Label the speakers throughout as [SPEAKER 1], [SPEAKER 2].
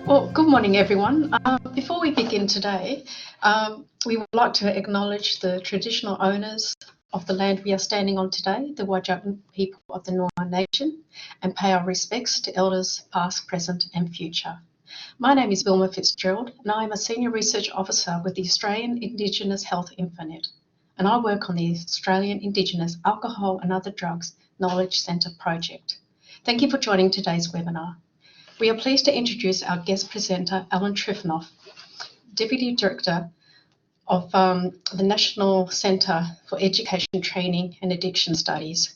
[SPEAKER 1] Well, good morning, everyone. Before we begin today, we would like to acknowledge the traditional owners of the land we are standing on today, the Whadjuk people of the Noongar Nation, and pay our respects to elders past, present and future. My name is Wilma Fitzgerald and I am a Senior Research Officer with the Australian Indigenous HealthInfoNet, and I work on the Australian Indigenous Alcohol and Other Drugs Knowledge Centre project. Thank you for joining today's webinar. We are pleased to introduce our guest presenter, Alan Trifonoff, Deputy Director of the National Centre for Education, Training and Addiction Studies.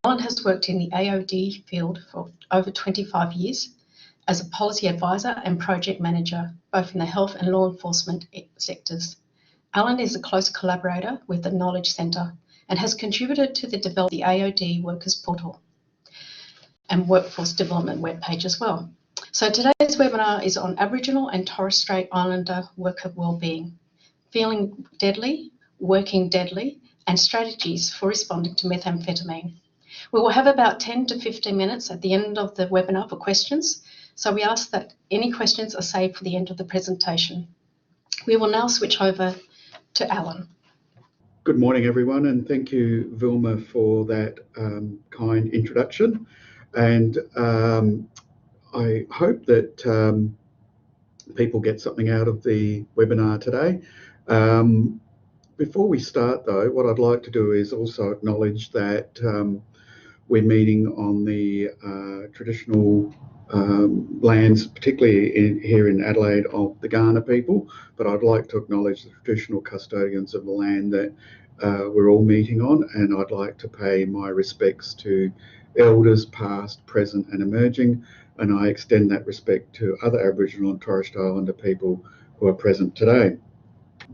[SPEAKER 1] Alan has worked in the AOD field for over 25 years as a policy advisor and project manager, both in the health and law enforcement sectors. Alan is a close collaborator with the Knowledge Centre and has contributed to the development of the AOD Workers Portal and Workforce Development webpage as well. So today's webinar is on Aboriginal and Torres Strait Islander worker wellbeing, feeling deadly, working deadly, and strategies for responding to methamphetamine. We will have about 10 to 15 minutes at the end of the webinar for questions, so we ask that any questions are saved for the end of the presentation. We will now switch over to Alan.
[SPEAKER 2] Good morning, everyone, and thank you, Vilma, for that kind introduction. And I hope that people get something out of the webinar today. Before we start, though, what I'd like to do is also acknowledge that we're meeting on the traditional lands, particularly here in Adelaide, of the Kaurna people, but I'd like to acknowledge the traditional custodians of the land that we're all meeting on, and I'd like to pay my respects to elders past, present and emerging, and I extend that respect to other Aboriginal and Torres Strait Islander people who are present today.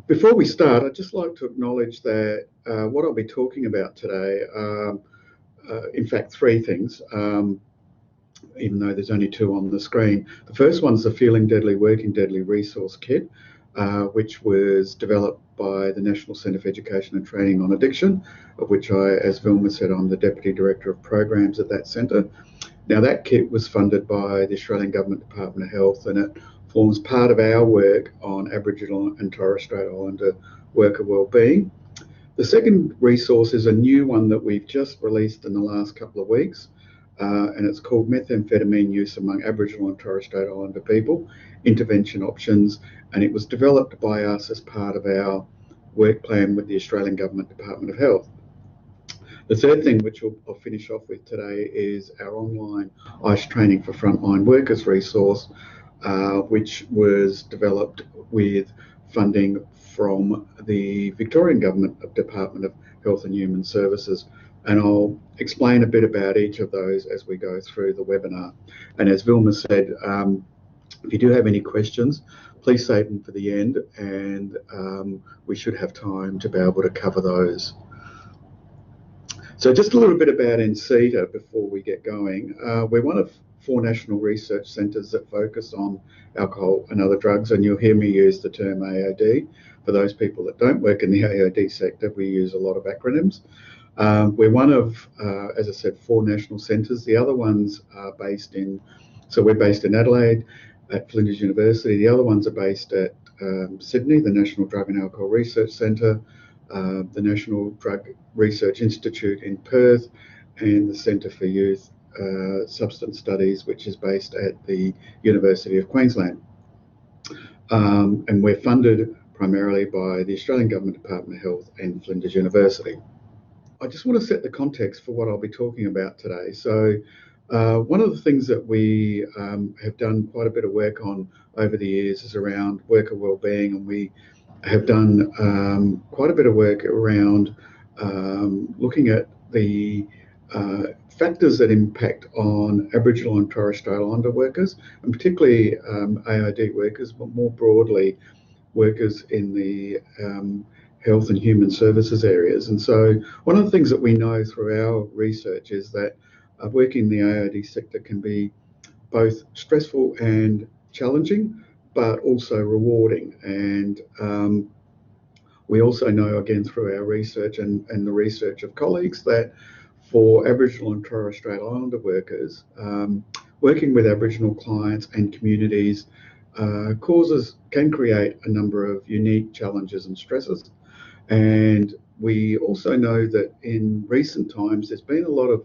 [SPEAKER 2] Before we start, I'd just like to acknowledge that what I'll be talking about today are, in fact, three things, even though there's only two on the screen. The first one's the Feeling Deadly, Working Deadly resource kit, which was developed by the National Centre for Education and Training on Addiction, of which I, as Vilma said, I'm the Deputy Director of Programs at that centre. Now, that kit was funded by the Australian Government Department of Health, and it forms part of our work on Aboriginal and Torres Strait Islander worker wellbeing. The second resource is a new one that we've just released in the last couple of weeks, and it's called Methamphetamine Use Among Aboriginal and Torres Strait Islander People, Intervention Options, and it was developed by us as part of our work plan with the Australian Government Department of Health. The third thing, which I'll finish off with today, is our online ICE Training for Frontline Workers resource, which was developed with funding from the Victorian Government Department of Health and Human Services. And I'll explain a bit about each of those as we go through the webinar. And as Vilma said, if you do have any questions, please save them for the end, and we should have time to be able to cover those. So just a little bit about NCETA before we get going. We're one of 4 national research centres that focus on alcohol and other drugs, and you'll hear me use the term AOD. For those people that don't work in the AOD sector, we use a lot of acronyms. We're one of, as I said, 4 national centres. The other ones are based in, so we're based in Adelaide at Flinders University. The other ones are based at Sydney, the National Drug and Alcohol Research Centre, the National Drug Research Institute in Perth, and the Centre for Youth Substance Studies, which is based at the University of Queensland. And we're funded primarily by the Australian Government Department of Health and Flinders University. I just want to set the context for what I'll be talking about today. So one of the things that we have done quite a bit of work on over the years is around worker wellbeing, and we have done quite a bit of work around looking at the factors that impact on Aboriginal and Torres Strait Islander workers, and particularly AOD workers, but more broadly workers in the health and human services areas. And so one of the things that we know through our research is that working in the AOD sector can be both stressful and challenging, but also rewarding. And we also know, again, through our research and the research of colleagues, that for Aboriginal and Torres Strait Islander workers, working with Aboriginal clients and communities can create a number of unique challenges and stresses. And we also know that in recent times there's been a lot of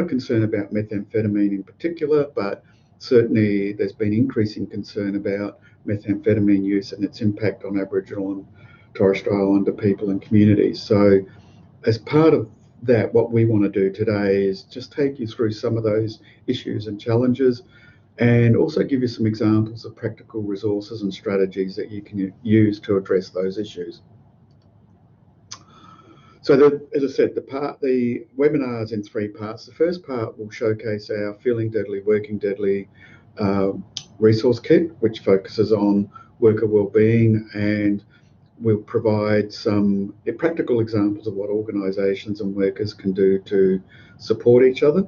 [SPEAKER 2] concern about methamphetamine in particular, but certainly there's been increasing concern about methamphetamine use and its impact on Aboriginal and Torres Strait Islander people and communities. So as part of that, what we want to do today is just take you through some of those issues and challenges, and also give you some examples of practical resources and strategies that you can use to address those issues. So as I said, the webinar is in 3 parts. The first part will showcase our Feeling Deadly, Working Deadly resource kit, which focuses on worker wellbeing, and will provide some practical examples of what organisations and workers can do to support each other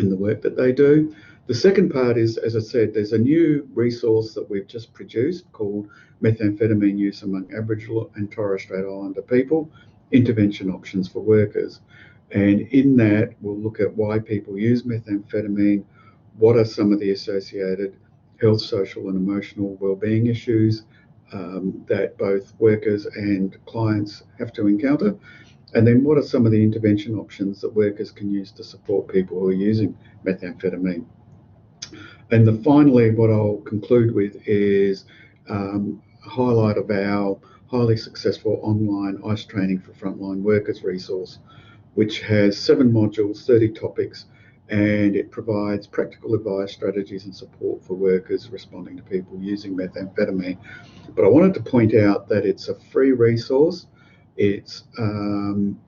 [SPEAKER 2] in the work that they do. The second part is, as I said, there's a new resource that we've just produced called Methamphetamine Use Among Aboriginal and Torres Strait Islander People, Intervention Options for Workers. And in that, we'll look at why people use methamphetamine, what are some of the associated health, social and emotional wellbeing issues that both workers and clients have to encounter, and then what are some of the intervention options that workers can use to support people who are using methamphetamine. And finally, what I'll conclude with is a highlight of our highly successful online ICE training for frontline workers resource, which has 7 modules, 30 topics, and it provides practical advice, strategies and support for workers responding to people using methamphetamine. But I wanted to point out that it's a free resource. It's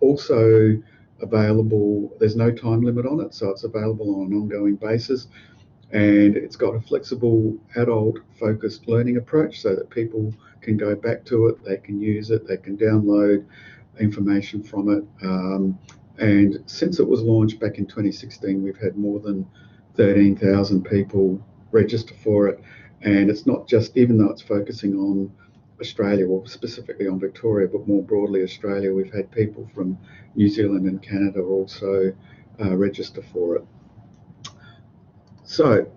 [SPEAKER 2] also available, there's no time limit on it, so it's available on an ongoing basis. And it's got a flexible, adult-focused learning approach so that people can go back to it, they can use it, they can download information from it. And since it was launched back in 2016, we've had more than 13,000 people register for it. And it's not just, even though it's focusing on Australia, or specifically on Victoria, but more broadly Australia, we've had people from New Zealand and Canada also register for it. So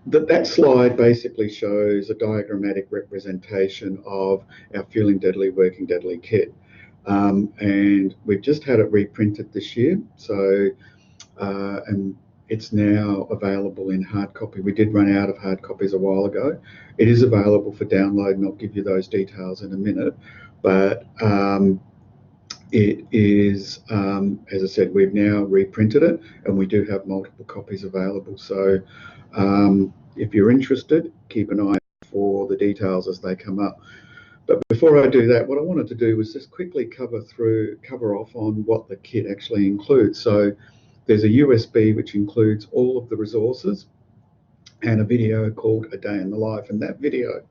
[SPEAKER 2] that slide basically shows a diagrammatic representation of our Feeling Deadly, Working Deadly kit. And we've just had it reprinted this year. So, and it's now available in hard copy. We did run out of hard copies a while ago. It is available for download, and I'll give you those details in a minute. But it is, as I said, we've now reprinted it, and we do have multiple copies available. So if you're interested, keep an eye for the details as they come up. But before I do that, what I wanted to do was just quickly cover off on what the kit actually includes. So there's a USB which includes all of the resources and a video called A Day in the Life. And that video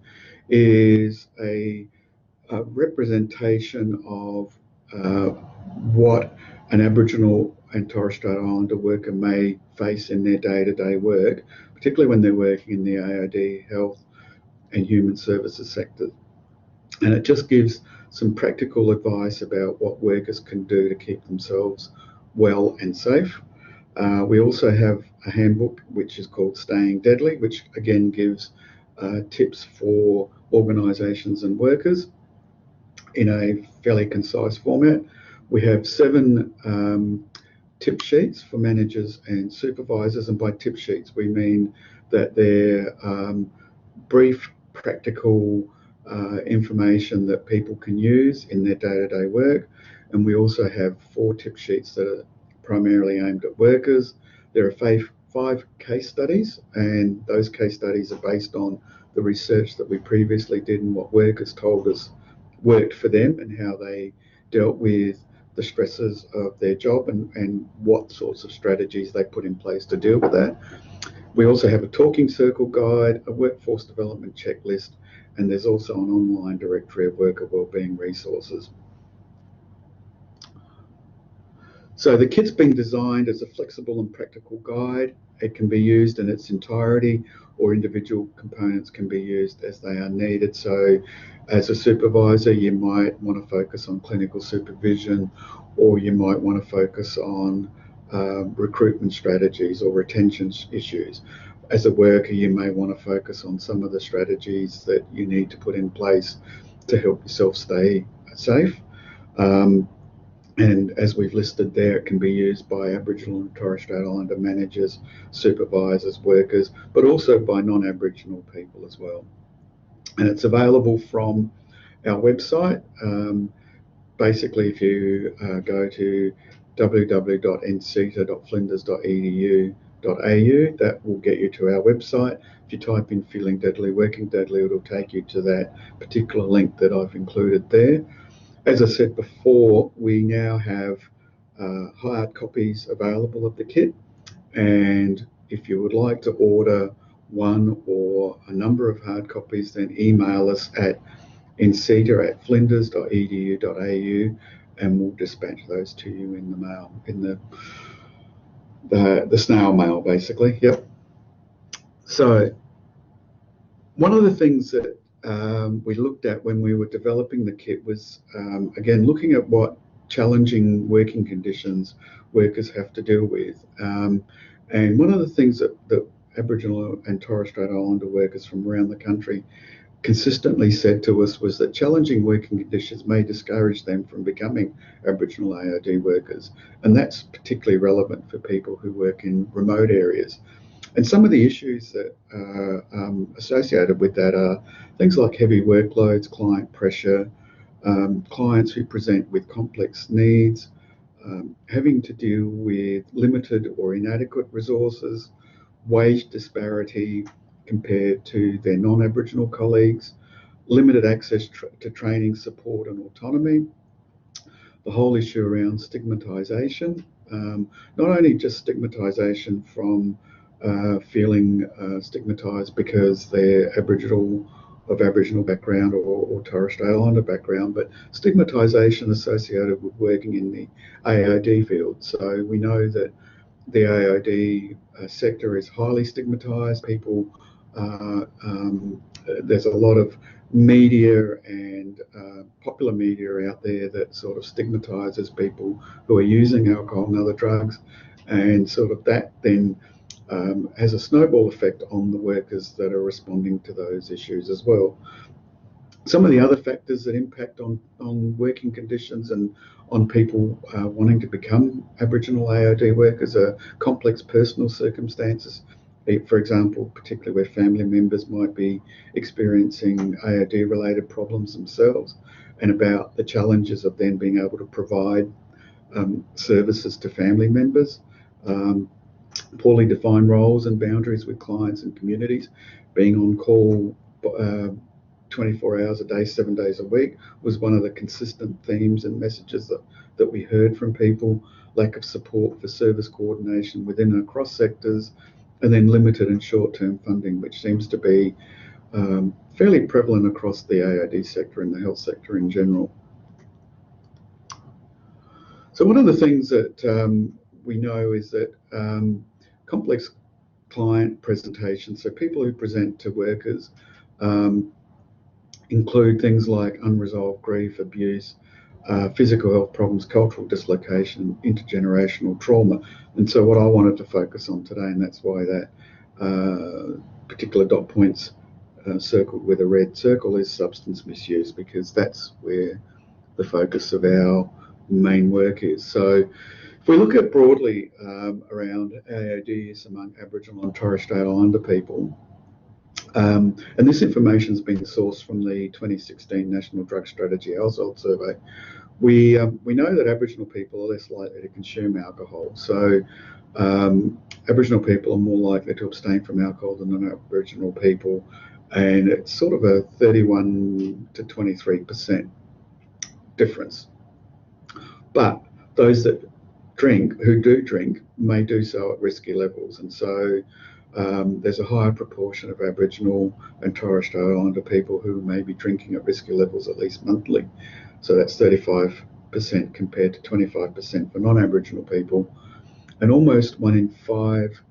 [SPEAKER 2] is a representation of what an Aboriginal and Torres Strait Islander worker may face in their day-to-day work, particularly when they're working in the AOD, health and human services sector. And it just gives some practical advice about what workers can do to keep themselves well and safe. We also have a handbook which is called Staying Deadly, which again gives tips for organisations and workers in a fairly concise format. We have 7 tip sheets for managers and supervisors, and by tip sheets we mean that they're brief, practical information that people can use in their day-to-day work. And we also have 4 tip sheets that are primarily aimed at workers. There are 5 case studies, and those case studies are based on the research that we previously did and what workers told us worked for them and how they dealt with the stresses of their job and what sorts of strategies they put in place to deal with that. We also have a talking circle guide, a workforce development checklist, and there's also an online directory of worker wellbeing resources. So the kit's been designed as a flexible and practical guide. It can be used in its entirety, or individual components can be used as they are needed. So as a supervisor, you might want to focus on clinical supervision, or you might want to focus on recruitment strategies or retention issues. As a worker, you may want to focus on some of the strategies that you need to put in place to help yourself stay safe. And as we've listed there, it can be used by Aboriginal and Torres Strait Islander managers, supervisors, workers, but also by non-Aboriginal people as well. And it's available from our website. Basically, if you go to www.nceta.flinders.edu.au, that will get you to our website. If you type in Feeling Deadly, Working Deadly, it'll take you to that particular link that I've included there. As I said before, we now have hard copies available of the kit, and if you would like to order one or a number of hard copies, then email us at nceta@flinders.edu.au, and we'll dispatch those to you in the mail, in the snail mail, basically. Yep. So one of the things that we looked at when we were developing the kit was, again, looking at what challenging working conditions workers have to deal with. And one of the things that Aboriginal and Torres Strait Islander workers from around the country consistently said to us was that challenging working conditions may discourage them from becoming Aboriginal AOD workers. And that's particularly relevant for people who work in remote areas. And some of the issues that are associated with that are things like heavy workloads, client pressure, clients who present with complex needs, having to deal with limited or inadequate resources, wage disparity compared to their non-Aboriginal colleagues, limited access to training, support and autonomy, the whole issue around stigmatisation, not only just stigmatisation from feeling stigmatised because they're of Aboriginal background or Torres Strait Islander background, but stigmatisation associated with working in the AOD field. So we know that the AOD sector is highly stigmatised. People, there's a lot of media and popular media out there that sort of stigmatises people who are using alcohol and other drugs, and sort of that then has a snowball effect on the workers that are responding to those issues as well. Some of the other factors that impact on working conditions and on people wanting to become Aboriginal AOD workers are complex personal circumstances. For example, particularly where family members might be experiencing AOD-related problems themselves, and about the challenges of then being able to provide services to family members. Poorly defined roles and boundaries with clients and communities, being on call 24 hours a day, 7 days a week was one of the consistent themes and messages that we heard from people. Lack of support for service coordination within and across sectors, and then limited and short-term funding, which seems to be fairly prevalent across the AOD sector and the health sector in general. So one of the things that we know is that complex client presentations, so people who present to workers, include things like unresolved grief, abuse, physical health problems, cultural dislocation, intergenerational trauma. And so what I wanted to focus on today, and that's why that particular dot point's circled with a red circle, is substance misuse, because that's where the focus of our main work is. So if we look at broadly around AOD use among Aboriginal and Torres Strait Islander people, and this information has been sourced from the 2016 National Drug Strategy Household Survey, we know that Aboriginal people are less likely to consume alcohol. So Aboriginal people are more likely to abstain from alcohol than non-Aboriginal people, and it's sort of a 31 to 23% difference. But those that who do drink, may do so at risky levels, and so there's a higher proportion of Aboriginal and Torres Strait Islander people who may be drinking at risky levels at least monthly. So that's 35% compared to 25% for non-Aboriginal people, and almost 1 in 5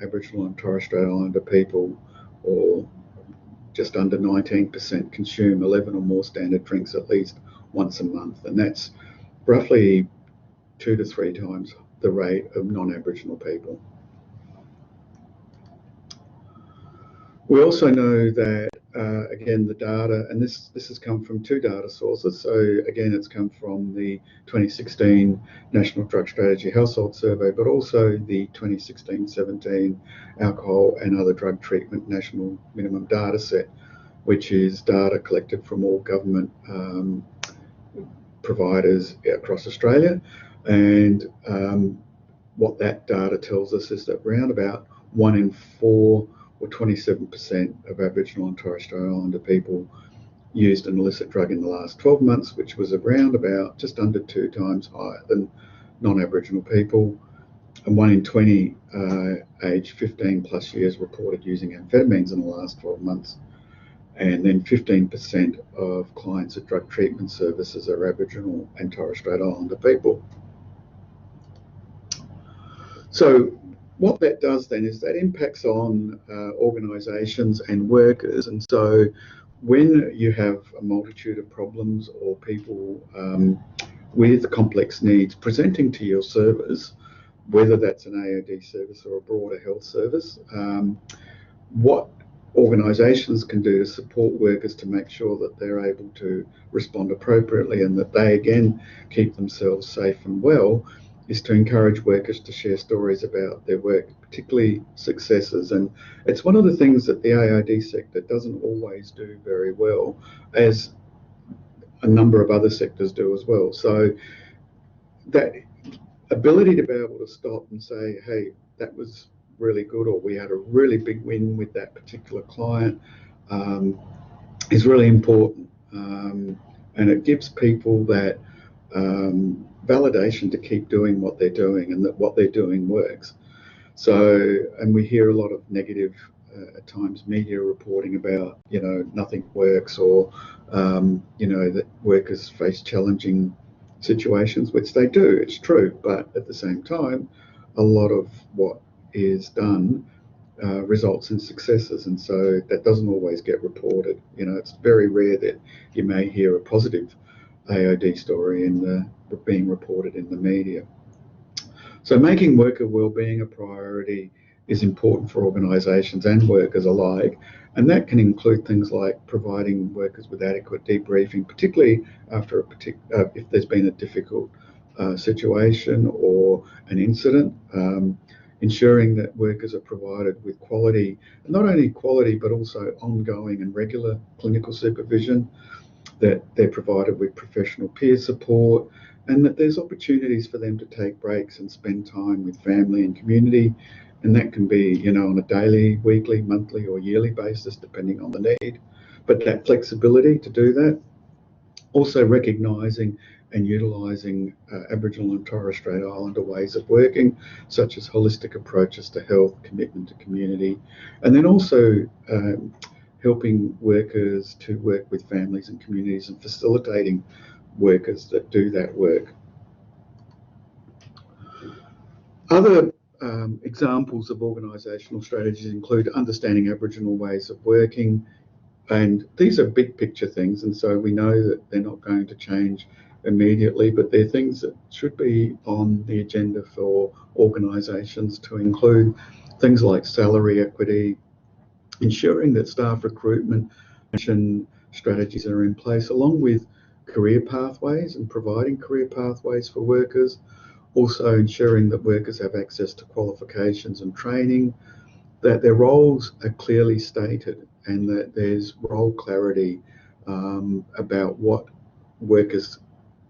[SPEAKER 2] Aboriginal and Torres Strait Islander people, or just under 19%, consume 11 or more standard drinks at least once a month, and that's roughly 2 to 3 times the rate of non-Aboriginal people. We also know that, again, the data, and this has come from 2 data sources. So again, it's come from the 2016 National Drug Strategy Household Survey, but also the 2016-17 Alcohol and Other Drug Treatment National Minimum Data Set, which is data collected from all government providers across Australia. And what that data tells us is that around about 1 in 4 or 27% of Aboriginal and Torres Strait Islander people used an illicit drug in the last 12 months, which was around about just under 2 times higher than non-Aboriginal people. And 1 in 20 aged 15 plus years reported using amphetamines in the last 12 months. And then 15% of clients at drug treatment services are Aboriginal and Torres Strait Islander people. So what that does then is that impacts on organisations and workers. And so when you have a multitude of problems or people with complex needs presenting to your service, whether that's an AOD service or a broader health service, what organisations can do to support workers to make sure that they're able to respond appropriately and that they again keep themselves safe and well is to encourage workers to share stories about their work, particularly successes. And it's one of the things that the AOD sector doesn't always do very well, as a number of other sectors do as well. So that ability to be able to stop and say, hey, that was really good, or we had a really big win with that particular client, is really important. And it gives people that validation to keep doing what they're doing and that what they're doing works. So, and we hear a lot of negative, at times, media reporting about, nothing works, or, that workers face challenging situations, which they do, it's true. But at the same time, a lot of what is done results in successes, and so that doesn't always get reported. It's very rare that you may hear a positive AOD story being reported in the media. So making worker wellbeing a priority is important for organisations and workers alike, and that can include things like providing workers with adequate debriefing, particularly after if there's been a difficult situation or an incident. Ensuring that workers are provided with quality, and not only quality but also ongoing and regular clinical supervision, that they're provided with professional peer support, and that there's opportunities for them to take breaks and spend time with family and community. And that can be, on a daily, weekly, monthly or yearly basis, depending on the need. But that flexibility to do that, also recognising and utilising Aboriginal and Torres Strait Islander ways of working, such as holistic approaches to health, commitment to community, and then also helping workers to work with families and communities and facilitating workers that do that work. Other examples of organisational strategies include understanding Aboriginal ways of working, and these are big picture things, and so we know that they're not going to change immediately, but they're things that should be on the agenda for organisations, to include things like salary equity, ensuring that staff recruitment and strategies are in place, along with career pathways and providing career pathways for workers, also ensuring that workers have access to qualifications and training, that their roles are clearly stated and that there's role clarity about what workers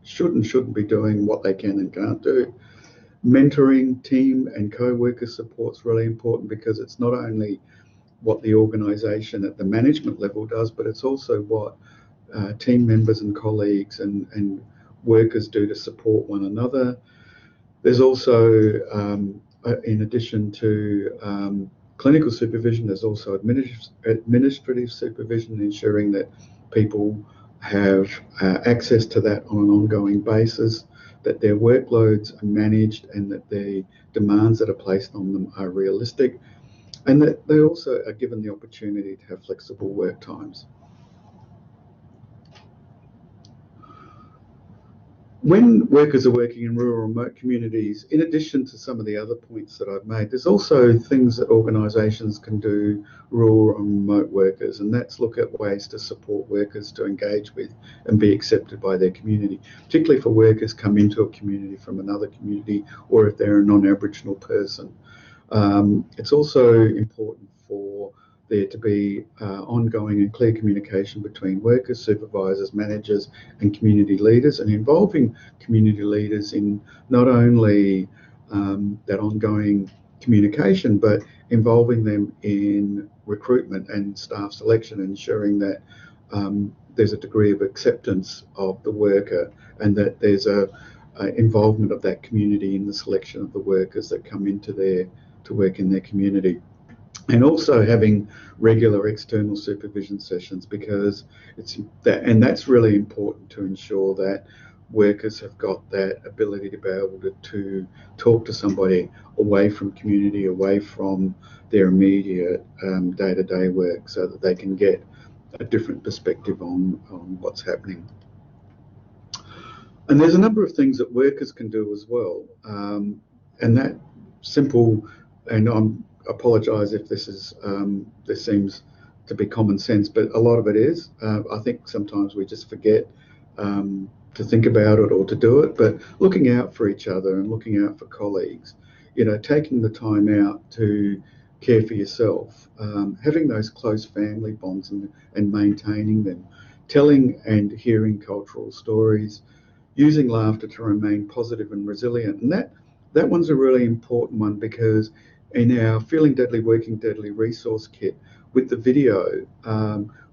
[SPEAKER 2] should and shouldn't be doing, what they can and can't do. Mentoring, team and co-worker support is really important, because it's not only what the organisation at the management level does, but it's also what team members and colleagues and workers do to support one another. There's also, in addition to clinical supervision, there's also administrative supervision, ensuring that people have access to that on an ongoing basis, that their workloads are managed and that the demands that are placed on them are realistic, and that they also are given the opportunity to have flexible work times. When workers are working in rural and remote communities, in addition to some of the other points that I've made, there's also things that organisations can do, rural and remote workers, and that's look at ways to support workers to engage with and be accepted by their community, particularly for workers come into a community from another community or if they're a non-Aboriginal person. It's also important for there to be ongoing and clear communication between workers, supervisors, managers and community leaders, and involving community leaders in not only that ongoing communication, but involving them in recruitment and staff selection, ensuring that there's a degree of acceptance of the worker and that there's a involvement of that community in the selection of the workers that come into to work in their community. And also having regular external supervision sessions, because that's really important to ensure that workers have got that ability to be able to talk to somebody away from community, away from their immediate day-to-day work, so that they can get a different perspective on what's happening. And there's a number of things that workers can do as well, and that simple, and I apologise if this seems to be common sense, but a lot of it is. I think sometimes we just forget to think about it or to do it, but looking out for each other and looking out for colleagues, taking the time out to care for yourself, having those close family bonds and maintaining them, telling and hearing cultural stories, using laughter to remain positive and resilient. And that one's a really important one, because in our Feeling Deadly, Working Deadly resource kit with the video,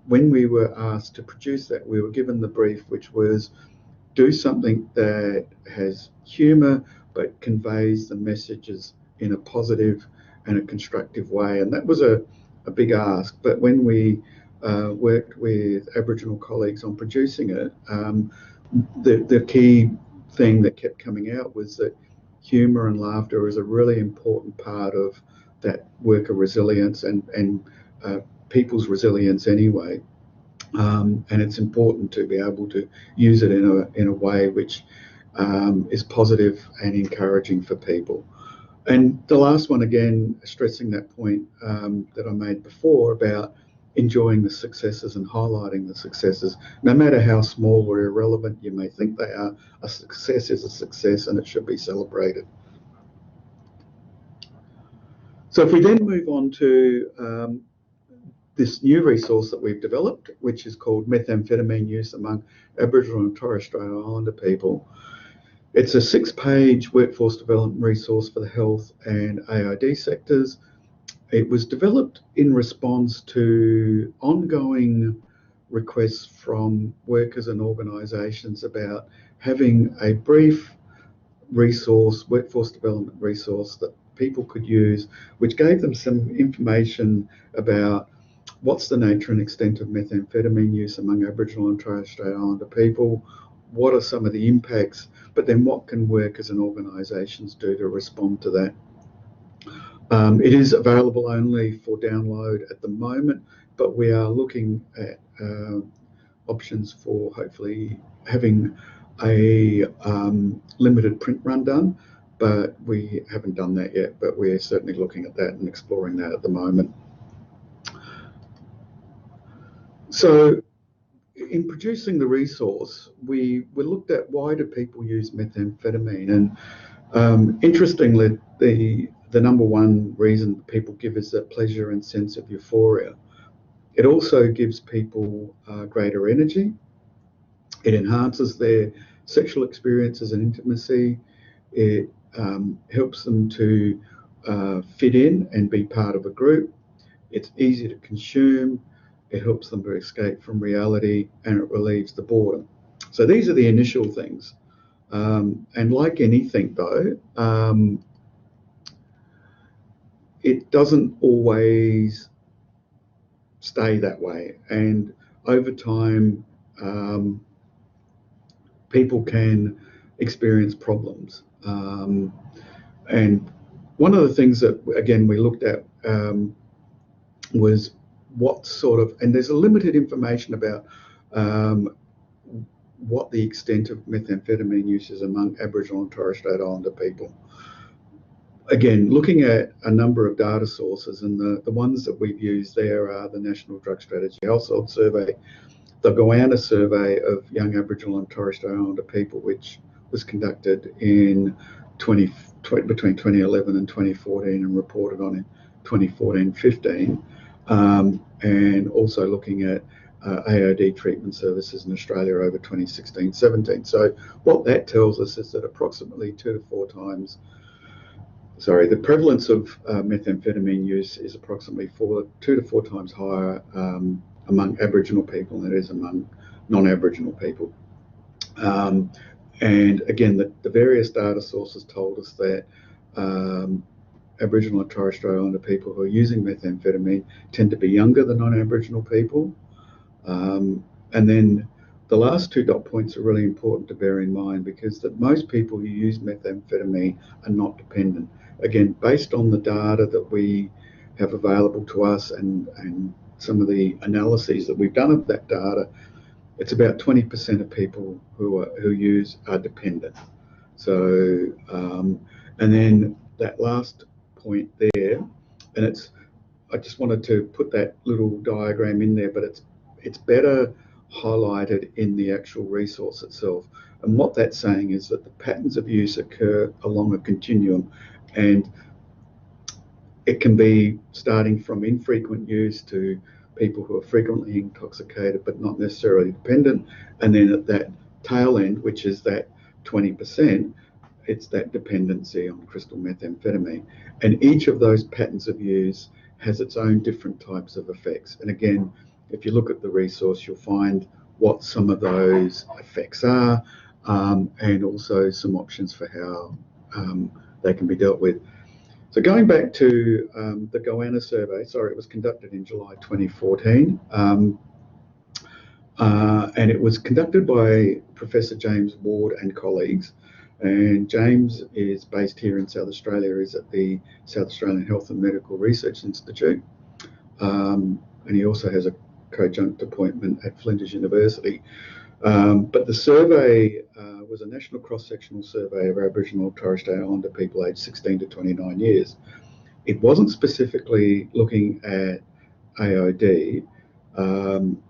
[SPEAKER 2] when we were asked to produce that, we were given the brief, which was do something that has humour but conveys the messages in a positive and a constructive way. And that was a big ask. But when we worked with Aboriginal colleagues on producing it, the key thing that kept coming out was that humour and laughter is a really important part of that worker resilience and people's resilience anyway. And it's important to be able to use it in a way which is positive and encouraging for people. And the last one, again, stressing that point that I made before about enjoying the successes and highlighting the successes, no matter how small or irrelevant you may think they are. A success is a success and it should be celebrated. So if we then move on to this new resource that we've developed, which is called Methamphetamine Use Among Aboriginal and Torres Strait Islander People. It's a 6-page workforce development resource for the health and AID sectors. It was developed in response to ongoing requests from workers and organisations about having a brief resource, workforce development resource that people could use, which gave them some information about what's the nature and extent of methamphetamine use among Aboriginal and Torres Strait Islander people, what are some of the impacts, but then what can workers and organisations do to respond to that. It is available only for download at the moment, but we are looking at options for hopefully having a limited print run done, but we haven't done that yet, but we're certainly looking at that and exploring that at the moment. So in producing the resource, we looked at why do people use methamphetamine, and interestingly, the number one reason people give is that pleasure and sense of euphoria. It also gives people greater energy. It enhances their sexual experiences and intimacy. It helps them to fit in and be part of a group. It's easy to consume. It helps them to escape from reality, and it relieves the boredom. So these are the initial things. And like anything though, it doesn't always stay that way. And over time, people can experience problems. And one of the things that, again, we looked at was what sort of, and there's a limited information about what the extent of methamphetamine use is among Aboriginal and Torres Strait Islander people. Again, looking at a number of data sources, and the ones that we've used there are the National Drug Strategy Household Survey, the Goanna Survey of young Aboriginal and Torres Strait Islander people, which was conducted in between 2011 and 2014 and reported on in 2014-15, and also looking at AOD treatment services in Australia over 2016-17. So what that tells us is that approximately the prevalence of methamphetamine use is approximately 2 to 4 times higher among Aboriginal people than it is among non-Aboriginal people. And again, the various data sources told us that Aboriginal and Torres Strait Islander people who are using methamphetamine tend to be younger than non-Aboriginal people. And then the last 2 dot points are really important to bear in mind, because that most people who use methamphetamine are not dependent. Again, based on the data that we have available to us and some of the analyses that we've done of that data, it's about 20% of people who use are dependent. So, and then that last point there, and I just wanted to put that little diagram in there, but it's better highlighted in the actual resource itself. And what that's saying is that the patterns of use occur along a continuum, and it can be starting from infrequent use to people who are frequently intoxicated but not necessarily dependent, and then at that tail end, which is that 20%, it's that dependency on crystal methamphetamine. And each of those patterns of use has its own different types of effects. And again, if you look at the resource, you'll find what some of those effects are, and also some options for how they can be dealt with. So going back to the Goanna survey, it was conducted in July 2014, and it was conducted by Professor James Ward and colleagues. And James is based here in South Australia, is at the South Australian Health and Medical Research Institute, and he also has a co-junct appointment at Flinders University. But the survey was a national cross-sectional survey of Aboriginal and Torres Strait Islander people aged 16 to 29 years. It wasn't specifically looking at AOD.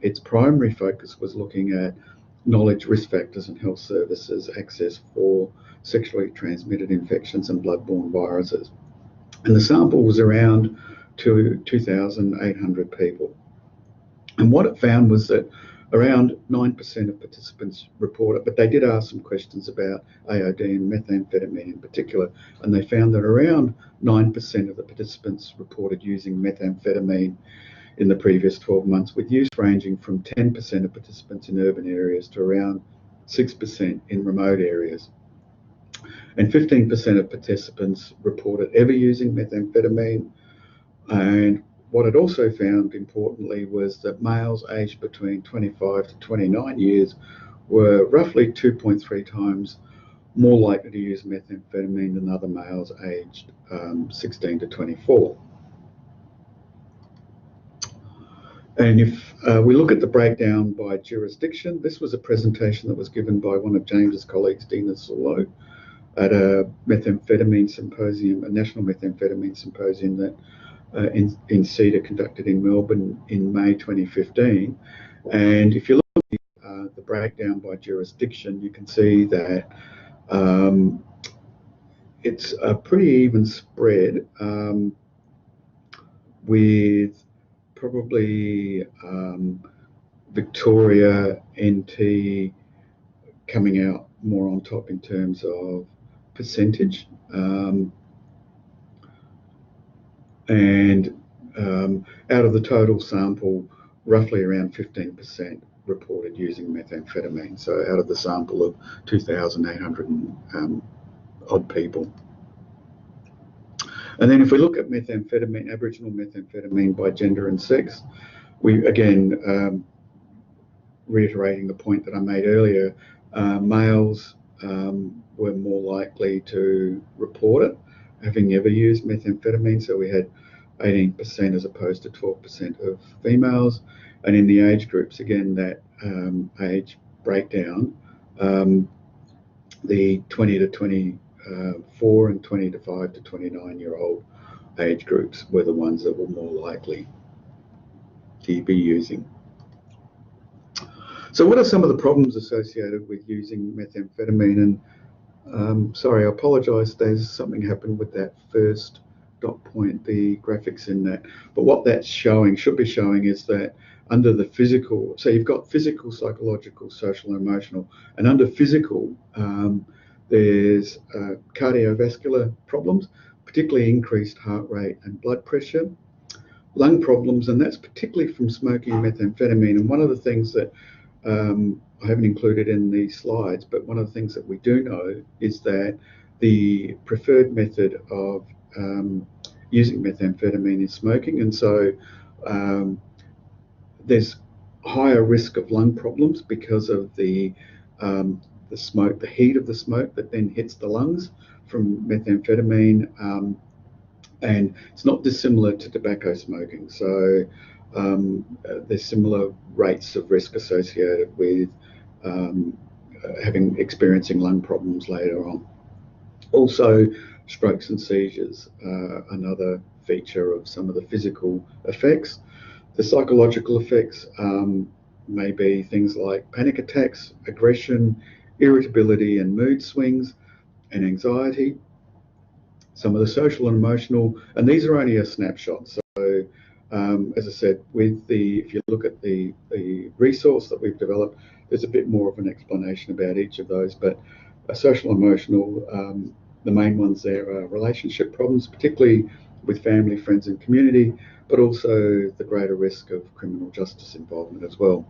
[SPEAKER 2] Its primary focus was looking at knowledge, risk factors and health services, access for sexually transmitted infections and bloodborne viruses. And the sample was around 2,800 people. And what it found was that around 9% of participants reported, but they did ask some questions about AOD and methamphetamine in particular, and they found that around 9% of the participants reported using methamphetamine in the previous 12 months, with use ranging from 10% of participants in urban areas to around 6% in remote areas. And 15% of participants reported ever using methamphetamine. And what it also found, importantly, was that males aged between 25 to 29 years were roughly 2.3 times more likely to use methamphetamine than other males aged 16 to 24. And if we look at the breakdown by jurisdiction, this was a presentation that was given by one of James's colleagues, Dina Solo, at a methamphetamine symposium, a national methamphetamine symposium that NCETA conducted in Melbourne in May 2015. And if you look at the breakdown by jurisdiction, you can see that it's a pretty even spread, with probably Victoria, NT coming out more on top in terms of percentage. And out of the total sample, roughly around 15% reported using methamphetamine. So out of the sample of 2,800 odd people. And then if we look at methamphetamine, Aboriginal methamphetamine by gender and sex, we again, reiterating the point that I made earlier, males were more likely to report it, having ever used methamphetamine. So we had 18% as opposed to 12% of females. And in the age groups, again, that age breakdown, the 20 to 24 and 25 to 29-year-old age groups were the ones that were more likely to be using. So what are some of the problems associated with using methamphetamine? And sorry, I apologise, there's something happened with that first dot point, the graphics in that. But what that's showing, should be showing, is that under the physical, so you've got physical, psychological, social, and emotional, and under physical, there's cardiovascular problems, particularly increased heart rate and blood pressure, lung problems, and that's particularly from smoking methamphetamine. And one of the things that I haven't included in these slides, but one of the things that we do know is that the preferred method of using methamphetamine is smoking, and so there's higher risk of lung problems because of the smoke, the heat of the smoke that then hits the lungs from methamphetamine, and it's not dissimilar to tobacco smoking. So there's similar rates of risk associated with experiencing lung problems later on. Also, strokes and seizures are another feature of some of the physical effects. The psychological effects may be things like panic attacks, aggression, irritability and mood swings, and anxiety. Some of the social and emotional, and these are only a snapshot. So as I said, if you look at the resource that we've developed, there's a bit more of an explanation about each of those. But social, emotional, the main ones there are relationship problems, particularly with family, friends, and community, but also the greater risk of criminal justice involvement as well.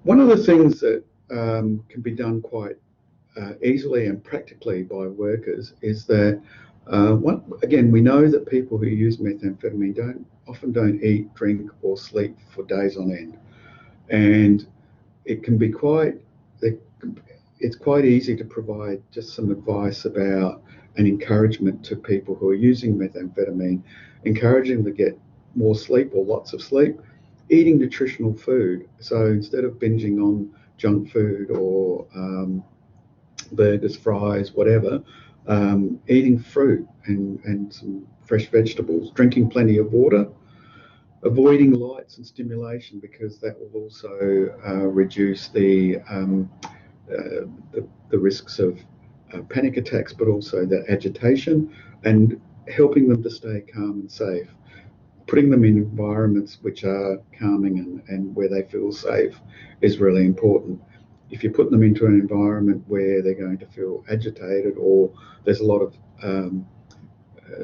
[SPEAKER 2] One of the things that can be done quite easily and practically by workers is that, again, we know that people who use methamphetamine often don't eat, drink, or sleep for days on end, and it can be it's quite easy to provide just some advice about an encouragement to people who are using methamphetamine, encouraging them to get more sleep or lots of sleep, eating nutritional food. So instead of binging on junk food or burgers, fries, whatever, eating fruit and some fresh vegetables, drinking plenty of water, avoiding lights and stimulation, because that will also reduce the risks of panic attacks, but also that agitation, and helping them to stay calm and safe. Putting them in environments which are calming and where they feel safe is really important. If you put them into an environment where they're going to feel agitated, or there's a lot of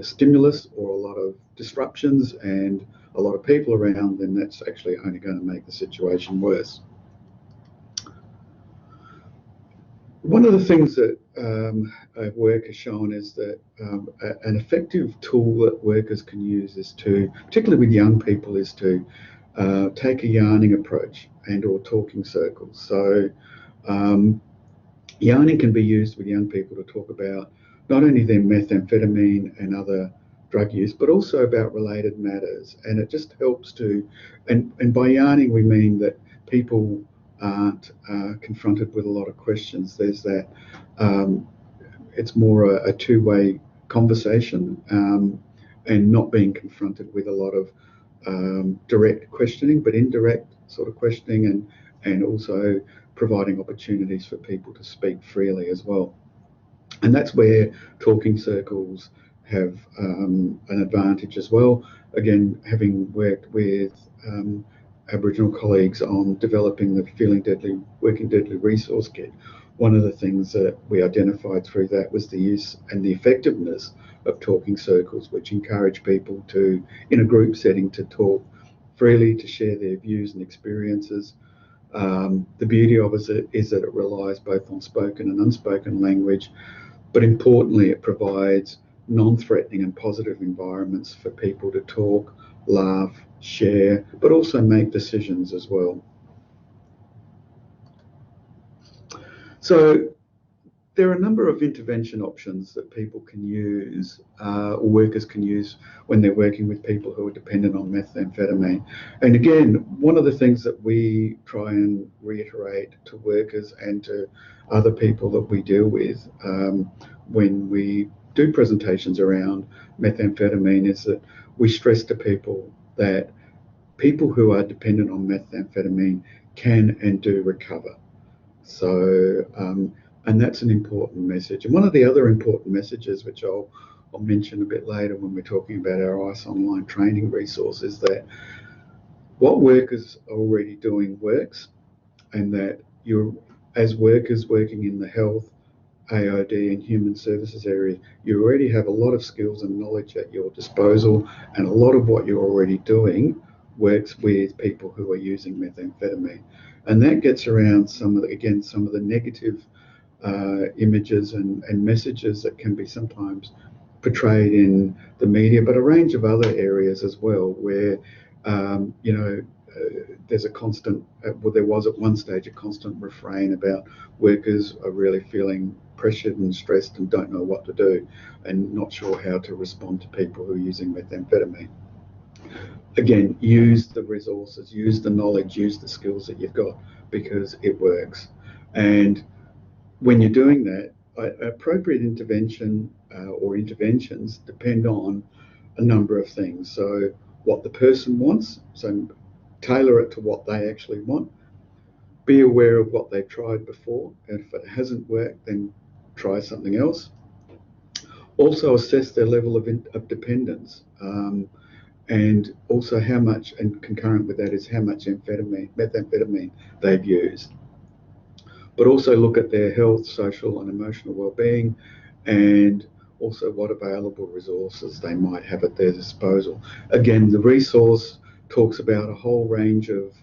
[SPEAKER 2] stimulus or a lot of disruptions and a lot of people around, then that's actually only going to make the situation worse. One of the things that work has shown is that an effective tool that workers can use is to, particularly with young people, is to take a yarning approach and or talking circles. So yarning can be used with young people to talk about not only their methamphetamine and other drug use, but also about related matters. And it just helps to, and by yarning we mean that people aren't confronted with a lot of questions. There's that, it's more a two-way conversation, and not being confronted with a lot of direct questioning, but indirect sort of questioning, and also providing opportunities for people to speak freely as well. And that's where talking circles have an advantage as well. Again, having worked with Aboriginal colleagues on developing the Working Deadly resource kit, one of the things that we identified through that was the use and the effectiveness of talking circles, which encourage people to, in a group setting, to talk freely, to share their views and experiences. The beauty of it is that it relies both on spoken and unspoken language, but importantly, it provides non-threatening and positive environments for people to talk laugh, share, but also make decisions as well. So there are a number of intervention options that people can use, or workers can use when they're working with people who are dependent on methamphetamine. And again, one of the things that we try and reiterate to workers and to other people that we deal with when we do presentations around methamphetamine is that we stress to people that people who are dependent on methamphetamine can and do recover. So, and that's an important message. And one of the other important messages, which I'll mention a bit later when we're talking about our ICE online training resource, is that what workers are already doing works, and that you're, as workers working in the health, AOD and human services area, you already have a lot of skills and knowledge at your disposal, and a lot of what you're already doing works with people who are using methamphetamine. And that gets around some of the negative images and messages that can be sometimes portrayed in the media, but a range of other areas as well, where there's a constant, there was at one stage a constant refrain about workers are really feeling pressured and stressed and don't know what to do and not sure how to respond to people who are using methamphetamine. Again, use the resources, use the knowledge, use the skills that you've got, because it works. And when you're doing that, appropriate intervention or interventions depend on a number of things. So what the person wants, so tailor it to what they actually want. Be aware of what they've tried before, and if it hasn't worked, then try something else. Also assess their level of dependence, and also how much, and concurrent with that is how much methamphetamine they've used. But also look at their health, social and emotional well-being, and also what available resources they might have at their disposal. Again, the resource talks about a whole range of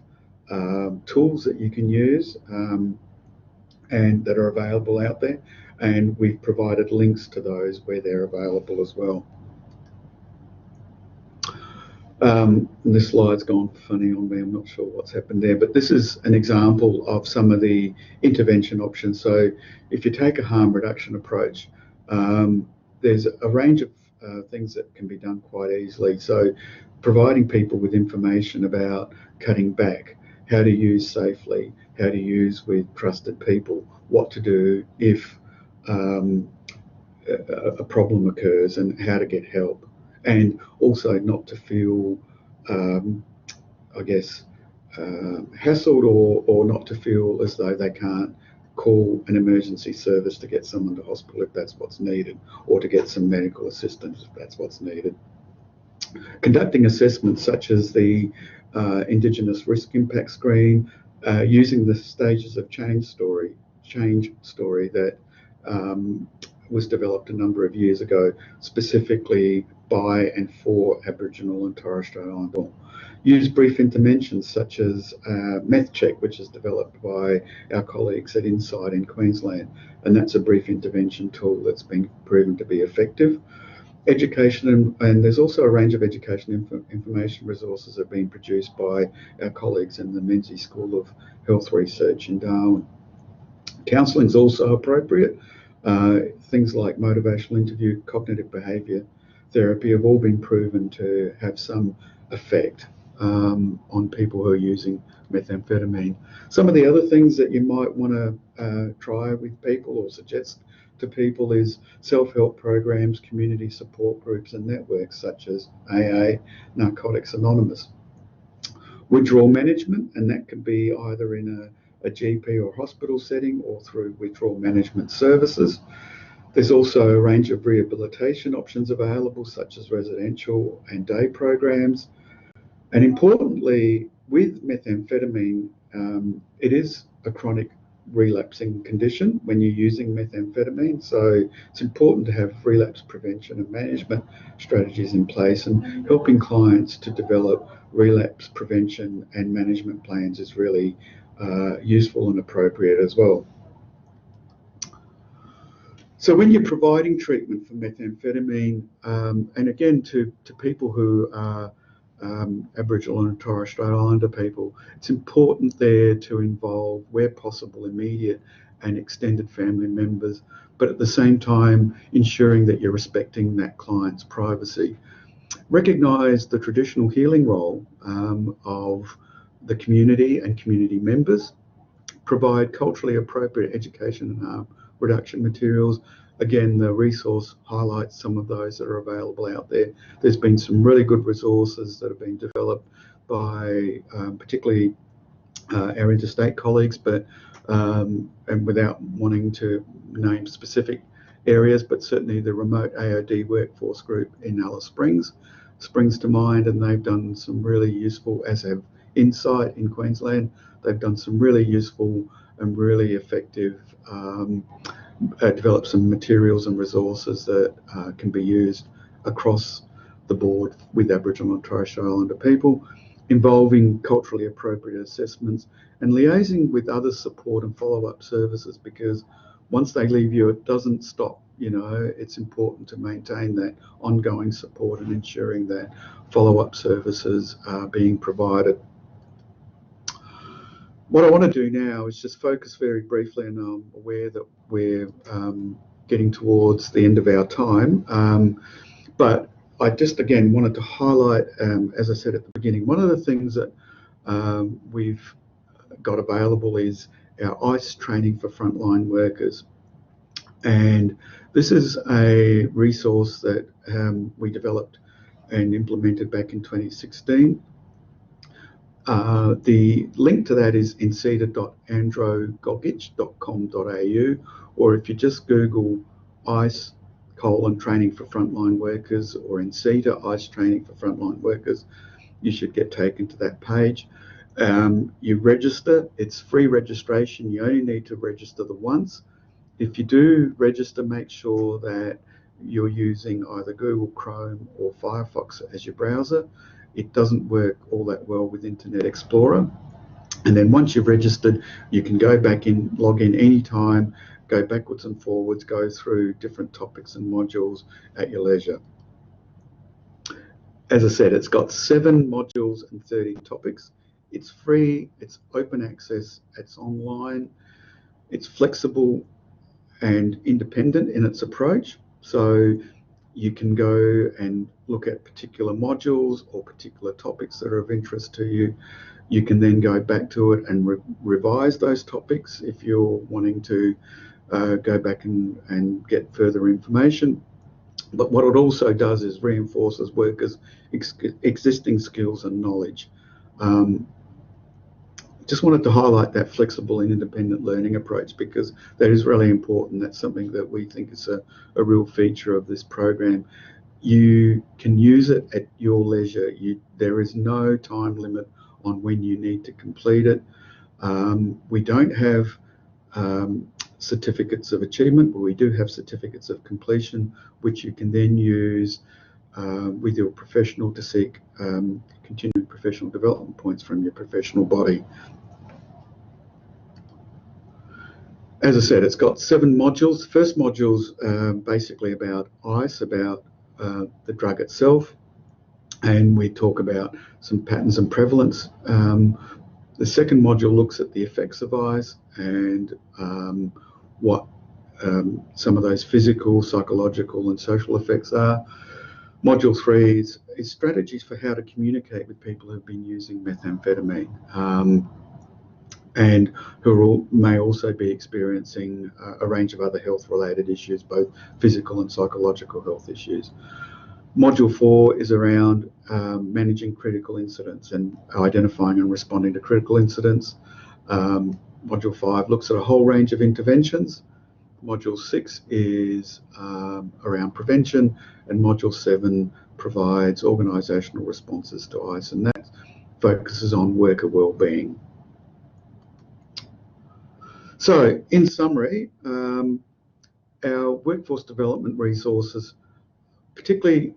[SPEAKER 2] tools that you can use and that are available out there, and we've provided links to those where they're available as well. This slide's gone funny on me, I'm not sure what's happened there, but this is an example of some of the intervention options. So if you take a harm reduction approach, there's a range of things that can be done quite easily. So providing people with information about cutting back, how to use safely, how to use with trusted people, what to do if a problem occurs and how to get help. And also not to feel, hassled or not to feel as though they can't call an emergency service to get someone to hospital if that's what's needed, or to get some medical assistance if that's what's needed. Conducting assessments such as the Indigenous risk impact screen, using the stages of change story that was developed a number of years ago, specifically by and for Aboriginal and Torres Strait Islander. Use brief interventions such as Meth Check, which is developed by our colleagues at Insight in Queensland, and that's a brief intervention tool that's been proven to be effective. Education, and there's also a range of education information resources that have been produced by our colleagues in the Menzies School of Health Research in Darwin. Counselling is also appropriate. Things like motivational interview, cognitive behaviour therapy have all been proven to have some effect on people who are using methamphetamine. Some of the other things that you might want to try with people or suggest to people is self-help programs, community support groups and networks such as AA, Narcotics Anonymous. Withdrawal management, and that could be either in a GP or hospital setting or through withdrawal management services. There's also a range of rehabilitation options available, such as residential and day programs. And importantly, with methamphetamine, it is a chronic relapsing condition when you're using methamphetamine. So it's important to have relapse prevention and management strategies in place, and helping clients to develop relapse prevention and management plans is really useful and appropriate as well. So when you're providing treatment for methamphetamine, and again to people who are Aboriginal and Torres Strait Islander people, it's important there to involve, where possible, immediate and extended family members, but at the same time ensuring that you're respecting that client's privacy. Recognise the traditional healing role of the community and community members. Provide culturally appropriate education and harm reduction materials. Again, the resource highlights some of those that are available out there. There's been some really good resources that have been developed by particularly our interstate colleagues, but and without wanting to name specific areas, but certainly the remote AOD workforce group in Alice Springs springs to mind, and they've done some really useful, as have Insight in Queensland. They've done some really useful and really effective, developed some materials and resources that can be used across the board with Aboriginal and Torres Strait Islander people, involving culturally appropriate assessments and liaising with other support and follow-up services, because once they leave you, it doesn't stop. You know, it's important to maintain that ongoing support and ensuring that follow-up services are being provided. What I want to do now is just focus very briefly, and I'm aware that we're getting towards the end of our time, but I just again wanted to highlight, as I said at the beginning, one of the things that we've got available is our ICE training for frontline workers. And this is a resource that we developed and implemented back in 2016. The link to that is nceta.androgogic.com.au, or if you just Google ICE training for frontline workers, or NCETA ICE training for frontline workers, you should get taken to that page. You register, it's free registration, you only need to register the once. If you do register, make sure that you're using either Google Chrome or Firefox as your browser. It doesn't work all that well with Internet Explorer. And then once you've registered, you can go back in, log in anytime, go backwards and forwards, go through different topics and modules at your leisure. As I said, it's got 7 modules and 30 topics. It's free, it's open access, it's online, it's flexible and independent in its approach. So you can go and look at particular modules or particular topics that are of interest to you. You can then go back to it and revise those topics if you're wanting to go back and get further information. But what it also does is reinforces workers' existing skills and knowledge. Just wanted to highlight that flexible and independent learning approach, because that is really important. That's something that we think is a real feature of this program. You can use it at your leisure. There is no time limit on when you need to complete it. We don't have certificates of achievement, but we do have certificates of completion, which you can then use with your professional to seek continuing professional development points from your professional body. As I said, it's got 7 modules. The first module's basically about ICE, about the drug itself, and we talk about some patterns and prevalence. The second module looks at the effects of ICE and what some of those physical, psychological and social effects are. Module 3 is strategies for how to communicate with people who've been using methamphetamine and who may also be experiencing a range of other health-related issues, both physical and psychological health issues. Module 4 is around managing critical incidents and identifying and responding to critical incidents. Module 5 looks at a whole range of interventions. Module 6 is around prevention, and Module 7 provides organisational responses to ICE, and that focuses on worker wellbeing. So, in summary, our workforce development resources, particularly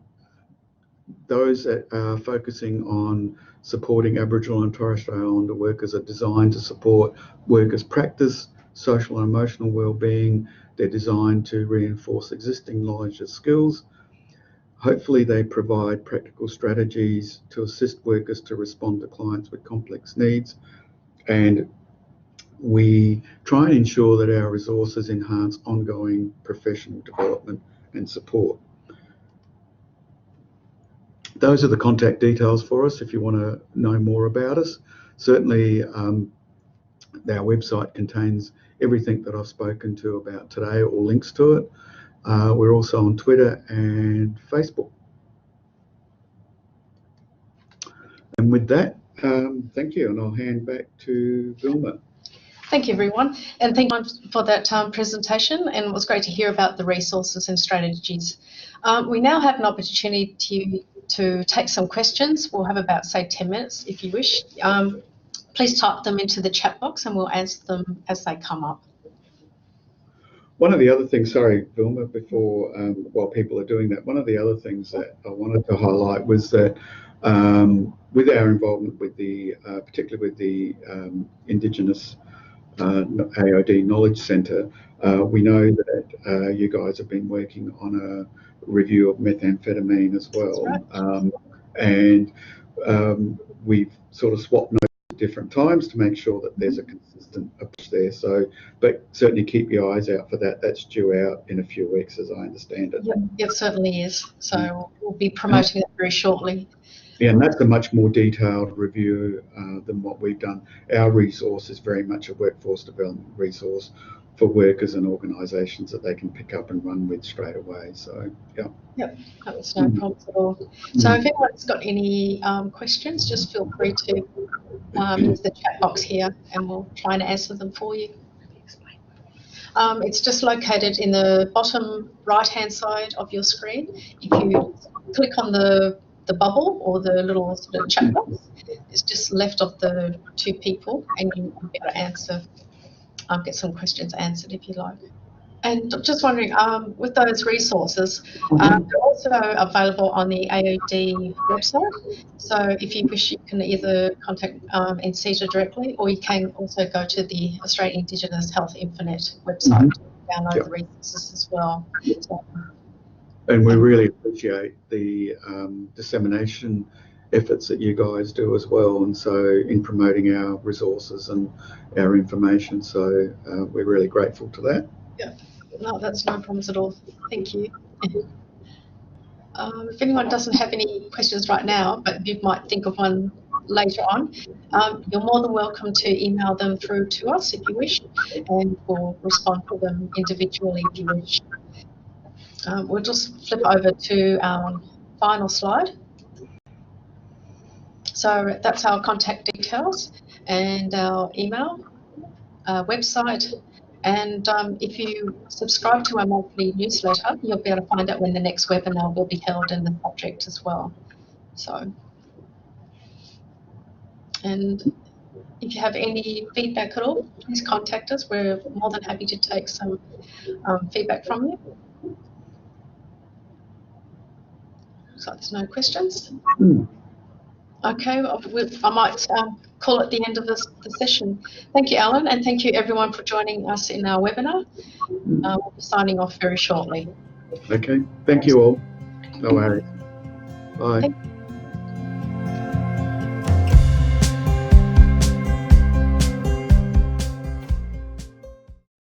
[SPEAKER 2] those that are focusing on supporting Aboriginal and Torres Strait Islander workers, are designed to support workers' practice, social and emotional wellbeing. They're designed to reinforce existing knowledge and skills. Hopefully they provide practical strategies to assist workers to respond to clients with complex needs, and we try and ensure that our resources enhance ongoing professional development and support. Those are the contact details for us if you want to know more about us. Certainly our website contains everything that I've spoken to about today, or links to it. We're also on Twitter and Facebook. And with that, thank you, and I'll hand back to Vilma.
[SPEAKER 1] Thank you, everyone, and thank you for that presentation, and it was great to hear about the resources and strategies. We now have an opportunity to take some questions. We'll have about, say, 10 minutes if you wish. Please type them into the chat box and we'll answer them as they come up.
[SPEAKER 2] One of the other things, sorry, Vilma, before, while people are doing that, one of the other things that I wanted to highlight was that with our involvement with the, particularly with the Indigenous AOD Knowledge Centre, we know that you guys have been working on a review of methamphetamine as well.
[SPEAKER 1] Right.
[SPEAKER 2] And we've sort of swapped notes at different times to make sure that there's a consistent approach there. So, but certainly keep your eyes out for that. That's due out in a few weeks, as I understand it.
[SPEAKER 1] Yep, it certainly is. So we'll be promoting it very shortly.
[SPEAKER 2] Yeah, and that's a much more detailed review than what we've done. Our resource is very much a workforce development resource for workers and organisations that they can pick up and run with straight away. So, yeah. Yep,
[SPEAKER 1] that's no problems at all. So if anyone's got any questions, just feel free to use the chat box here and we'll try and answer them for you. It's just located in the bottom right-hand side of your screen. If you click on the bubble or the little sort of chat box, it's just left of the two people, and you will be able to answer, get some questions answered if you like. And just wondering, with those resources, they're also available on the AOD website. So if you wish, you can either contact NCETA directly, or you can also go to the Australian Indigenous HealthInfoNet website to download the resources as well. So,
[SPEAKER 2] and we really appreciate the dissemination efforts that you guys do as well, and so in promoting our resources and our information. So we're really grateful to that.
[SPEAKER 1] Yeah, no, that's no problems at all. Thank you. If anyone doesn't have any questions right now, but you might think of one later on, you're more than welcome to email them through to us if you wish, and we'll respond to them individually if you wish. We'll just flip over to our final slide. So that's our contact details and our email, website, and if you subscribe to our monthly newsletter, you'll be able to find out when the next webinar will be held and the subject as well. So, and if you have any feedback at all, please contact us. We're more than happy to take some feedback from you. So there's no questions. Okay, I might call it the end of the session. Thank you, Alan, and thank you everyone for joining us in our webinar. We'll be signing off very shortly.
[SPEAKER 2] Okay, thank you all. No worries. Bye.